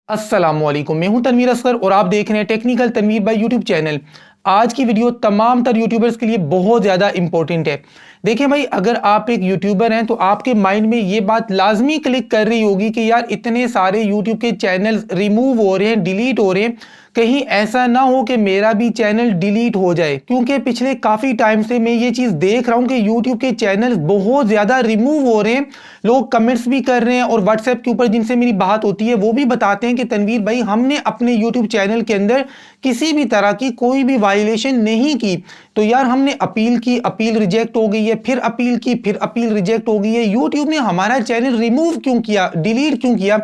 अस्सलामुअलैकुम, मैं हूं तनवीर असगर और आप देख रहे हैं technical Tanveer by YouTube channel. आज की वीडियो तमाम तर यूट्यूबर्स के लिए बहुत ज़्यादा इंपॉर्टेंट है। देखिए भाई, अगर आप एक यूट्यूबर हैं तो आपके माइंड में ये बात लाजमी क्लिक कर रही होगी कि यार इतने सारे यूट्यूब के चैनल रिमूव हो रहे हैं, डिलीट हो रहे हैं, कहीं ऐसा ना हो कि मेरा भी चैनल डिलीट हो जाए। क्योंकि पिछले काफ़ी टाइम से मैं ये चीज़ देख रहा हूँ कि यूट्यूब के चैनल बहुत ज़्यादा रिमूव हो रहे हैं। लोग कमेंट्स भी कर रहे हैं और व्हाट्सएप के ऊपर जिनसे मेरी बात होती है वो भी बताते हैं कि तनवीर भाई, हमने अपने यूट्यूब चैनल के अंदर किसी भी तरह की कोई भी वायलेशन नहीं की, तो यार हमने अपील की, अपील रिजेक्ट हो गई है, फिर अपील की, फिर अपील रिजेक्ट हो गई है। यूट्यूब ने हमारा चैनल रिमूव क्यों किया, डिलीट क्यों किया?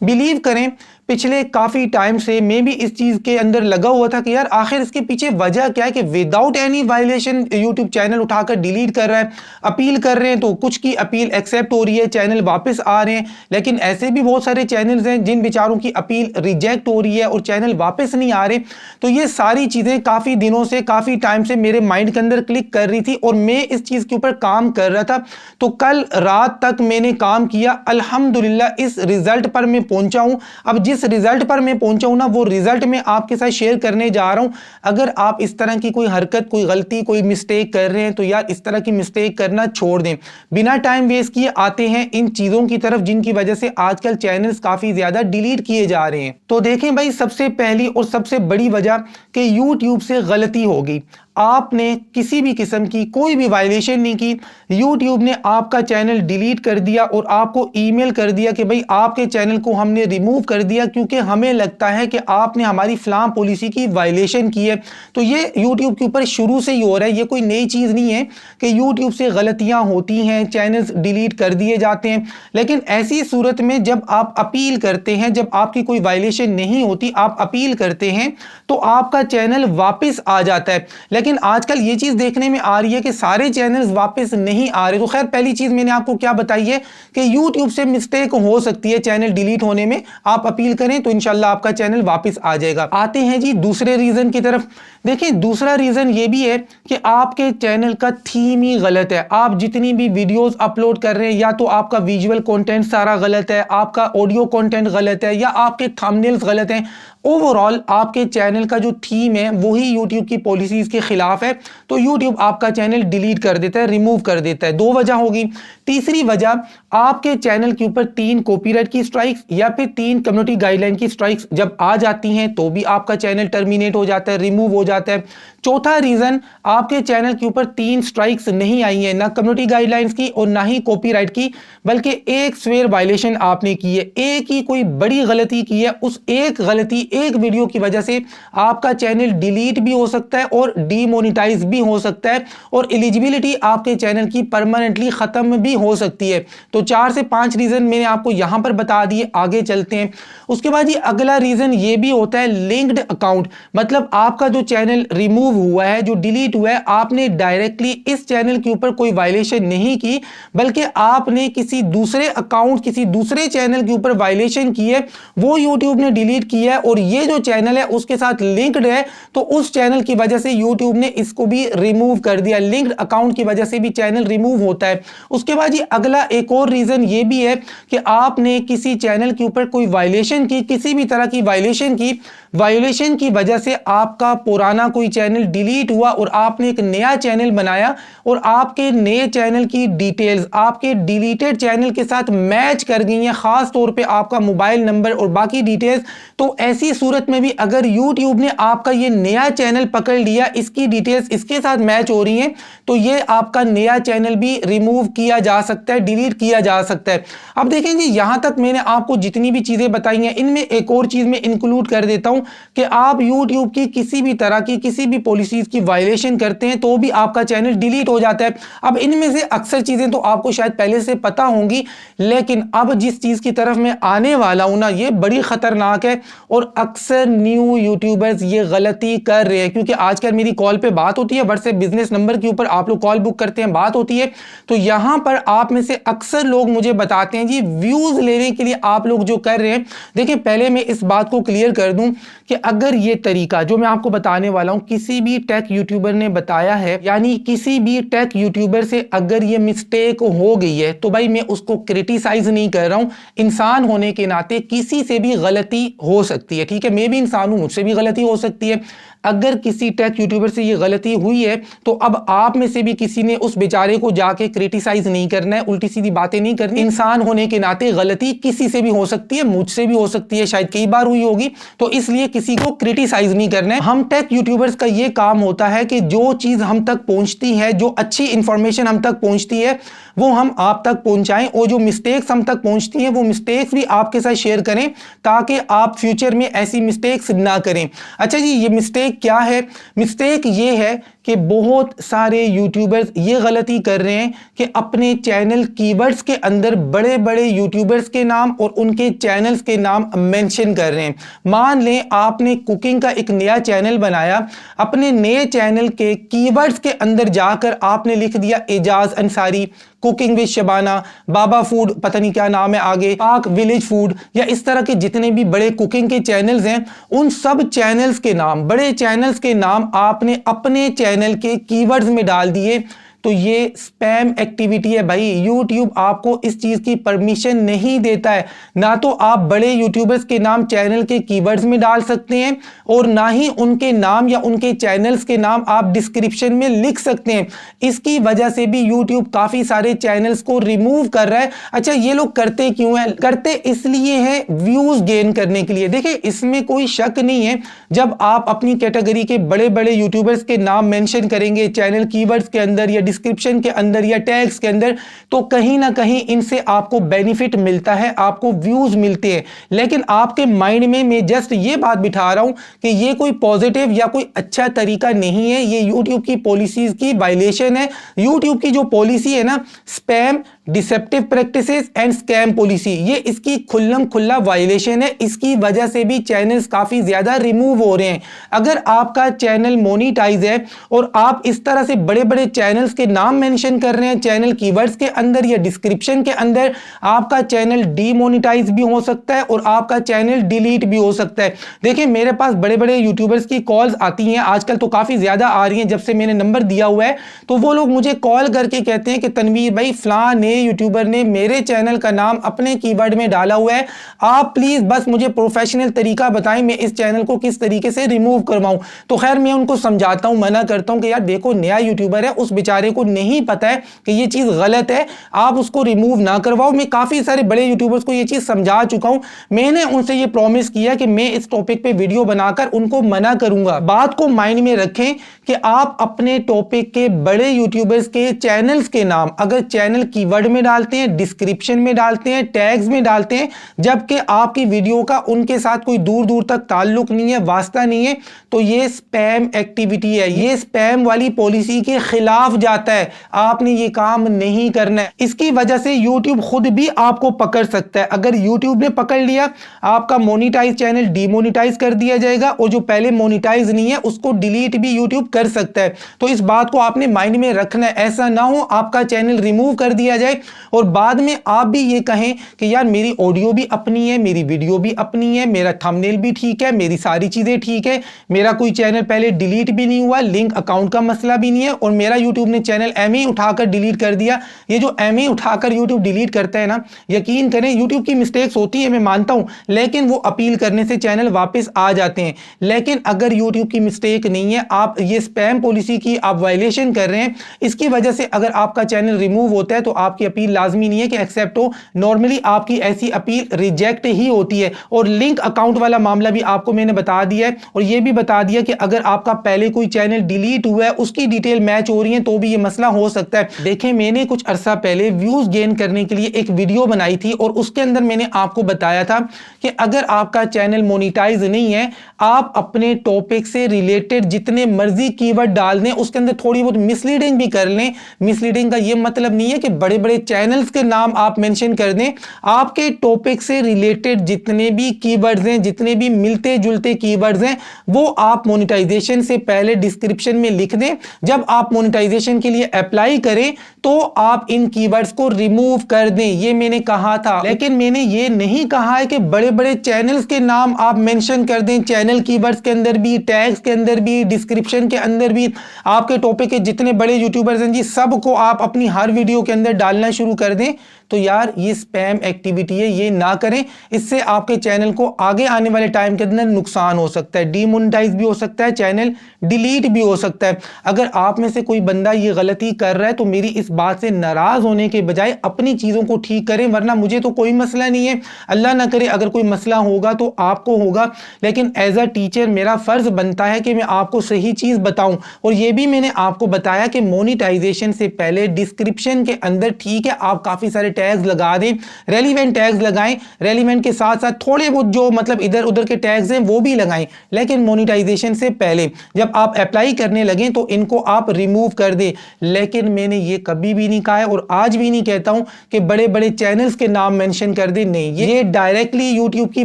बिलीव करें, पिछले काफ़ी टाइम से मैं भी इस चीज़ के अंदर लगा हुआ था कि यार आखिर इसके पीछे वजह क्या है कि without any violation YouTube channel उठाकर डिलीट कर रहा है। अपील कर रहे हैं तो कुछ की अपील एक्सेप्ट हो रही है, चैनल वापस आ रहे हैं, लेकिन ऐसे भी बहुत सारे चैनल्स हैं जिन बेचारों की अपील रिजेक्ट हो रही है और चैनल वापस नहीं आ रहे। तो ये सारी चीज़ें काफ़ी दिनों से, काफ़ी टाइम से मेरे माइंड के अंदर क्लिक कर रही थी और मैं इस चीज़ के ऊपर काम कर रहा था। तो कल रात तक मैंने काम किया, अल्हम्दुलिल्लाह इस रिजल्ट पर मैं पहुंचा हूं। अब जिस रिजल्ट पर मैं पहुंचा हूं ना, वो रिजल्ट मैं आपके साथ शेयर करने जा रहा हूं। अगर आप इस तरह की कोई हरकत, कोई गलती, कोई मिस्टेक कर रहे हैं तो यार इस तरह की मिस्टेक करना छोड़ दें। बिना टाइम वेस्ट किए आते हैं इन चीज़ों की तरफ जिनकी वजह से आजकल चैनल्स काफ़ी ज़्यादा डिलीट किए जा रहे हैं। तो देखें भाई, सबसे पहली और सबसे बड़ी वजह कि यूट्यूब से गलती होगी। आपने किसी भी किस्म की कोई भी वायलेशन नहीं की, यूट्यूब ने आपका चैनल डिलीट कर दिया और आपको ईमेल कर दिया कि भाई आपके चैनल को हमने रिमूव कर दिया क्योंकि हमें लगता है कि आपने हमारी फलां पॉलिसी की वायलेशन की है। तो ये यूट्यूब के ऊपर शुरू से ही हो रहा है, ये कोई नई चीज़ नहीं है कि यूट्यूब से गलतियां होती हैं, चैनल्स डिलीट कर दिए जाते हैं। लेकिन ऐसी सूरत में जब आप अपील करते हैं, जब आपकी कोई वायलेशन नहीं होती, आप अपील करते हैं तो आपका चैनल वापस आ जाता है। लेकिन आजकल ये चीज़ देखने में आ रही है कि सारे चैनल्स वापस नहीं आ रहे। तो खैर, पहली चीज़ मैंने आपको क्या बताई है कि YouTube से मिस्टेक हो सकती है चैनल डिलीट होने में। आप अपील करें तो इंशाल्लाह आपका चैनल वापस आ जाएगा। आते हैं जी दूसरे रीज़न की तरफ। देखिए, दूसरा रीज़न ये भी है कि आपके चैनल का थीम ही गलत है। आप जितनी भी वीडियोस अपलोड कर रहे हैं, या तो आपका विजुअल कंटेंट सारा गलत है, आपका ऑडियो कंटेंट गलत है, या आपके थंबनेल्स गलत हैं। ओवरऑल आपके चैनल का जो थीम है वही यूट्यूब की पॉलिसीज के खिलाफ है, तो यूट्यूब आपका चैनल डिलीट कर देता है, रिमूव कर देता है। दो वजह होगी। तीसरी वजह, आपके चैनल के ऊपर 3 कॉपीराइट की स्ट्राइक्स या फिर 3 कम्युनिटी गाइडलाइन की स्ट्राइक्स जब आ जाती हैं तो भी आपका चैनल टर्मिनेट हो जाता है, रिमूव हो जाता है। चौथा रीजन, आपके चैनल के ऊपर 3 स्ट्राइक्स नहीं आई हैं, ना कम्युनिटी गाइडलाइंस की और ना ही कॉपीराइट की, बल्कि एक स्वेयर वायलेशन आपने की है, एक ही कोई बड़ी गलती की है। उस एक गलती, एक वीडियो की वजह से आपका चैनल डिलीट भी हो सकता है और डीमोनेटाइज भी हो सकता है और एलिजिबिलिटी आपके चैनल की परमानेंटली खत्म भी हो सकती है। तो 4 से 5 रीजन मैंने आपको यहां पर बता दिए। आगे चलते हैं। उसके बाद ये अगला रीजन ये भी होता है लिंक्ड अकाउंट। मतलब आपका जो चैनल रिमूव हुआ है, जो डिलीट हुआ है, आपने डायरेक्टली इस चैनल के ऊपर कोई वायलेशन नहीं की, बल्कि आपने किसी दूसरे अकाउंट, किसी दूसरे चैनल के ऊपर वायलेशन की है, वो यूट्यूब ने डिलीट किया है और ये जो चैनल है उसके साथ लिंक्ड है, तो उस चैनल की वजह से यूट्यूब ने इसको भी रिमूव कर दिया। लिंक्ड अकाउंट की वजह से भी चैनल रिमूव होता है। उसके बाद ये अगला एक और रीजन ये भी है कि आपने किसी चैनल के ऊपर कोई वायलेशन की, किसी भी तरह की वायलेशन की, वायलेशन की वजह से आपका पुराना कोई चैनल डिलीट हुआ और आपने एक नया चैनल बनाया और आपके नए चैनल की डिटेल्स आपके डिलीटेड चैनल के साथ मैच कर गई हैं, खास तौर पे आपका मोबाइल नंबर और बाकी डिटेल्स। तो ऐसी सूरत में भी अगर यूट्यूब ने आपका ये नया चैनल पकड़ लिया, इसकी डिटेल्स इसके साथ मैच हो रही हैं, तो ये आपका नया चैनल भी रिमूव किया जा सकता है, डिलीट किया जा सकता है। अब देखें जी, यहां तक मैंने आपको जितनी भी चीजें बताई हैं, इनमें एक और चीज मैं इंक्लूड कर देता हूं कि आप YouTube की किसी भी तरह की किसी भी पॉलिसीज की वायलेशन करते हैं तो भी आपका चैनल डिलीट हो जाता है। अब इनमें से अक्सर चीजें तो आपको शायद पहले से पता होंगी, लेकिन अब जिस चीज की तरफ मैं आने वाला हूं ना, ये बड़ी खतरनाक है और अक्सर न्यू यूट्यूबर्स ये गलती कर रहे हैं। क्योंकि आजकल मेरी कॉल पे बात होती है, व्हाट्सएप बिजनेस नंबर के ऊपर आप लोग कॉल बुक करते हैं, बात होती है, तो यहां पर आप में से अक्सर लोग मुझे बताते हैं जी व्यूज लेने के लिए आप लोग जो कर रहे हैं। देखिए पहले मैं इस बात को क्लियर कर दूं कि अगर ये तरीका जो मैं आपको बताने वाला हूं किसी भी टेक यूट्यूबर ने बताया है, यानी किसी भी टेक यूट्यूबर से अगर ये मिस्टेक हो गई है, तो भाई मैं उसको क्रिटिसाइज नहीं कर रहा हूं। इंसान होने के नाते किसी से भी गलती हो सकती है, ठीक है, मैं भी इंसान हूं, मुझसे भी गलती हो सकती है। अगर किसी टेक यूट्यूबर से ये गलती हुई है तो अब आप में से भी किसी ने उस बेचारे को जाके क्रिटिसाइज नहीं करना है, उल्टी सीधी बातें नहीं करनी। इंसान होने के नाते गलती किसी से भी हो सकती है, मुझसे भी हो सकती है, शायद कई बार हुई होगी, तो इसलिए किसी को क्रिटिसाइज नहीं करना है। हम टेक यूट्यूबर्स का ये काम होता है कि जो चीज हम तक पहुंचती है, जो अच्छी इंफॉर्मेशन हम तक पहुंचती है, वो हम आप तक पहुंचाएं, और जो मिस्टेक्स हम तक पहुंचती हैं वो मिस्टेक्स भी आपके साथ शेयर करें ताकि आप फ्यूचर में ऐसी मिस्टेक्स ना करें। अच्छा जी, ये मिस्टेक क्या है? मिस्टेक ये है कि बहुत सारे यूट्यूबर्स ये गलती कर रहे हैं कि अपने चैनल कीवर्ड्स के अंदर बड़े बड़े यूट्यूबर्स के नाम और उनके चैनल्स के नाम मेंशन कर रहे हैं। मान लें आपने कुकिंग का एक नया चैनल बनाया, अपने नए चैनल के कीवर्ड्स के अंदर जाकर आपने लिख दिया Ejaz Ansari, cooking with Shabana, Baba food, पता नहीं क्या नाम है आगे, पाक विलेज फूड, या इस तरह के जितने भी बड़े कुकिंग के चैनल्स हैं, उन सब चैनल्स के नाम, बड़े चैनल्स के नाम आपने अपने चैनल के कीवर्ड्स में डाल दिए। तो ये स्पैम एक्टिविटी है भाई। यूट्यूब आपको इस चीज की परमिशन नहीं देता है। ना तो आप बड़े यूट्यूबर्स के नाम चैनल के कीवर्ड्स में डाल सकते हैं, और ना ही उनके नाम या उनके चैनल्स के नाम आप डिस्क्रिप्शन में लिख सकते हैं। इसकी वजह से भी यूट्यूब काफी सारे चैनल्स को रिमूव कर रहा है। अच्छा, ये लोग करते क्यों है? करते इसलिए है व्यूज गेन करने के लिए। देखिए इसमें कोई शक नहीं है, जब आप अपनी कैटेगरी के बड़े बड़े यूट्यूबर्स के नाम मेंशन करेंगे चैनल कीवर्ड्स के अंदर या डिस्क्रिप्शन के अंदर या टैग्स के अंदर, तो कहीं ना कहीं इनसे आपको बेनिफिट मिलता है, आपको व्यूज मिलते हैं। लेकिन आपके माइंड में मैं जस्ट ये बात बिठा रहा हूं कि ये कोई पॉजिटिव या कोई अच्छा तरीका नहीं है, ये यूट्यूब की पॉलिसीज की वायलेशन है। यूट्यूब की जो पॉलिसी है ना, spam, deceptive practices and scam policy, ये इसकी खुल्लम खुल्ला वायलेशन है। इसकी वजह से भी चैनल्स काफी ज्यादा रिमूव हो रहे हैं। अगर आपका चैनल मोनिटाइज है और आप इस तरह से बड़े बड़े चैनल्स के नाम मेंशन कर रहे हैं चैनल कीवर्ड्स के अंदर या डिस्क्रिप्शन के अंदर, आपका चैनल डीमोनिटाइज भी हो सकता है और आपका चैनल डिलीट भी हो सकता है। देखिए मेरे पास बड़े बड़े यूट्यूबर्स की कॉल्स आती हैं, आजकल तो काफी ज्यादा आ रही हैं जब से मैंने नंबर दिया हुआ है। तो वो लोग मुझे कॉल करके कहते हैं कि तनवीर भाई फलां ने यूट्यूबर ने मेरे चैनल का नाम अपने कीवर्ड में डाला हुआ है, आप प्लीज बस मुझे प्रोफेशनल तरीका बताएं मैं इस चैनल को किस तरीके से रिमूव करवाऊं। तो खैर मैं उनको समझाता हूं, मना करता हूं कि यार देखो नया यूट्यूबर है, उस बेचारे को नहीं पता है कि ये चीज गलत है, आप उसको रिमूव ना करवाओ। मैं काफी सारे बड़े यूट्यूबर्स को ये चीज समझा चुका हूं, मैंने उनसे ये प्रॉमिस किया कि मैं इस टॉपिक पे वीडियो बनाकर उनको मना करूंगा। बात को माइंड में रखें कि आप अपने टॉपिक के बड़े यूट्यूबर्स के चैनल्स के नाम अगर चैनल कीवर्ड में डालते हैं, डिस्क्रिप्शन में डालते हैं, टैग्स में डालते हैं, जबकि आपकी वीडियो का उनके साथ कोई दूर दूर तक ताल्लुक नहीं है, वास्ता नहीं है, तो ये स्पैम एक्टिविटी है, ये स्पैम वाली पॉलिसी के खिलाफ जाता है। आपने ये काम नहीं करना है। इसकी वजह से यूट्यूब खुद भी आपको पकड़ सकता है। अगर यूट्यूब ने पकड़ लिया, आपका मोनिटाइज चैनल डीमोनिटाइज कर दिया जाएगा, और जो पहले मोनिटाइज नहीं है उसको डिलीट भी यूट्यूब कर सकता है। तो इस बात को आपने माइंड में रखना है। ऐसा ना हो आपका चैनल रिमूव कर दिया जाए और बाद में आप भी ये कहें कि यार मेरी ऑडियो भी अपनी है, मेरी वीडियो भी अपनी है, मेरा थंबनेल भी ठीक है, मेरी सारी चीजें ठीक है, मेरा कोई चैनल पहले डिलीट भी नहीं हुआ, लिंक अकाउंट का मसला भी नहीं है, और मेरा यूट्यूब ने चैनल एमए उठाकर डिलीट कर दिया। ये जो एमए उठाकर यूट्यूब डिलीट करता है ना, यकीन करें यूट्यूब की मिस्टेक्स होती है, मैं मानता हूं, लेकिन वो अपील करने से चैनल वापस आ जाते हैं। लेकिन अगर यूट्यूब की मिस्टेक नहीं है, आप ये स्पैम पॉलिसी की आप वायलेशन कर रहे हैं, इसकी वजह से अगर आपका चैनल रिमूव होता है तो आपकी अपील लाजमी नहीं है कि एक्सेप्ट हो, नॉर्मली आपकी ऐसी अपील रिजेक्ट ही होती है। और लिंक अकाउंट वाला मामला भी आपको मैंने बता दिया है, और यह भी बता दिया कि अगर आपका पहले कोई चैनल डिलीट हुआ है, उसकी डिटेल मैच हो रही है, तो भी यह मसला हो सकता है। देखें मैंने कुछ अरसा पहले व्यूज गेन करने के लिए एक वीडियो बनाई थी, और उसके अंदर मैंने आपको बताया था कि अगर आपका चैनल मोनिटाइज नहीं है, आप अपने टॉपिक से रिलेटेड जितने मर्जी कीवर्ड डाल दें, उसके अंदर थोड़ी बहुत मिसलीडिंग भी कर लें। मिसलीडिंग का यह मतलब नहीं है कि बड़े बड़े चैनल्स के नाम आप मेंशन कर दें, आपके टॉपिक से रिलेटेड जितने भी कीवर्ड्स हैं, जितने भी मिलते जुलते कीवर्ड्स हैं, वो आप मोनेटाइजेशन से पहले डिस्क्रिप्शन में लिख दें। जब आप मोनेटाइजेशन के लिए अप्लाई करें तो आप इन कीवर्ड्स को रिमूव कर दें, ये मैंने कहा था। लेकिन मैंने ये नहीं कहा है कि बड़े बड़े चैनल्स के नाम आप मेंशन कर दें, चैनल कीवर्ड्स के अंदर भी, टैग्स के अंदर भी, डिस्क्रिप्शन के अंदर भी। आपके टॉपिक के जितने बड़े यूट्यूबर्स हैं जी, सबको आप अपनी हर वीडियो के अंदर डालना शुरू कर दें। तो यार ये स्पैम एक्टिविटी है, ये ना करें। इससे आपके चैनल को आगे आने वाले टाइम के अंदर नुकसान हो सकता है, डीमोनेटाइज भी हो सकता है, चैनल डिलीट भी हो सकता है। अगर आप में से कोई बंदा ये गलती कर रहा है तो मेरी इस बात से नाराज होने के बजाय अपनी चीजों को ठीक करें, वरना मुझे तो कोई मसला नहीं है। अल्लाह ना करे अगर कोई मसला होगा तो आपको होगा, लेकिन एज अ टीचर मेरा फर्ज बनता है कि मैं आपको सही चीज बताऊं। और ये भी मैंने आपको बताया कि मोनेटाइजेशन से पहले डिस्क्रिप्शन के अंदर ठीक है आप काफी सारे टैग्स लगा दें, रेलिवेंट टैग्स लगाएं, रेलिवेंट के साथ साथ थोड़े बहुत जो मतलब इधर उधर के टैग्स हैं वो भी लगाएं, लेकिन मोनेटाइजेशन से पहले जब आप अप्लाई करने लगें तो इनको आप रिमूव कर दें। लेकिन मैंने ये कभी भी नहीं कहा है और आज भी नहीं कहता हूं कि बड़े बड़े चैनल्स के नाम मेंशन कर दें, नहीं, ये डायरेक्टली यूट्यूब की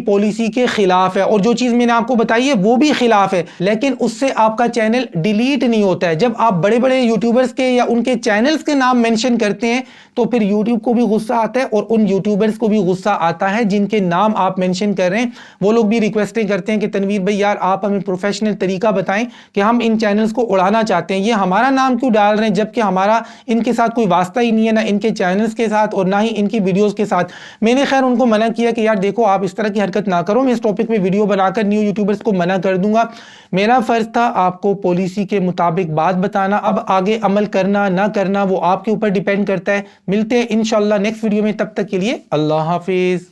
पॉलिसी के खिलाफ है। और जो चीज मैंने आपको बताई है वो भी खिलाफ है, लेकिन उससे आपका चैनल डिलीट नहीं होता है। जब आप बड़े बड़े यूट्यूबर्स के या उनके चैनल्स के नाम मेंशन करते हैं तो फिर यूट्यूब को भी गुस्सा आता है और उन यूट्यूबर्स को भी गुस्सा आता है जिनके नाम आप मेंशन कर रहे हैं। वो लोग भी रिक्वेस्टें करते हैं कि तनवीर भाई यार आप हमें प्रोफेशनल तरीका बताएं कि हम इन चैनल्स को उड़ाना चाहते हैं, ये हमारा नाम क्यों डाल रहे हैं जबकि हमारा इनके साथ कोई वास्ता ही नहीं है, ना इनके चैनल्स के साथ और ना ही इनकी वीडियोस के साथ। मैंने खैर उनको मना किया कि यार देखो आप इस तरह की हरकत ना करो, मैं इस टॉपिक पे वीडियो बनाकर न्यू यूट्यूबर्स को मना कर दूंगा। मेरा फर्ज था आपको पॉलिसी के मुताबिक बात बताना, अब आगे अमल करना ना करना वो आपके ऊपर डिपेंड करता है। मिलते हैं इंशाल्लाह नेक्स्ट वीडियो में, तब तक के लिए अल्लाह हाफिज।